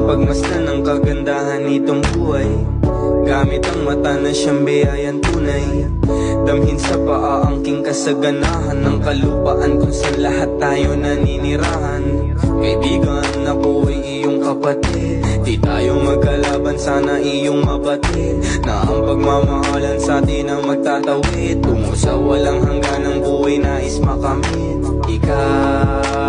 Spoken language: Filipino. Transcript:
pagmasdan ng kagandahan nitong buhay. Gamit ang mata na siyang biyayang tunay, damhin sa paaangking kasaganahan ng kalupaan kung saan lahat tayo naninirahan. Kaibigan, ako ay iyong kapatid, di tayo magkalaban, sana iyong mabatid na ang pagmamahalan sa atin ang magtatawid tungo sa walang hangganang buhay nais makamit. Ikaw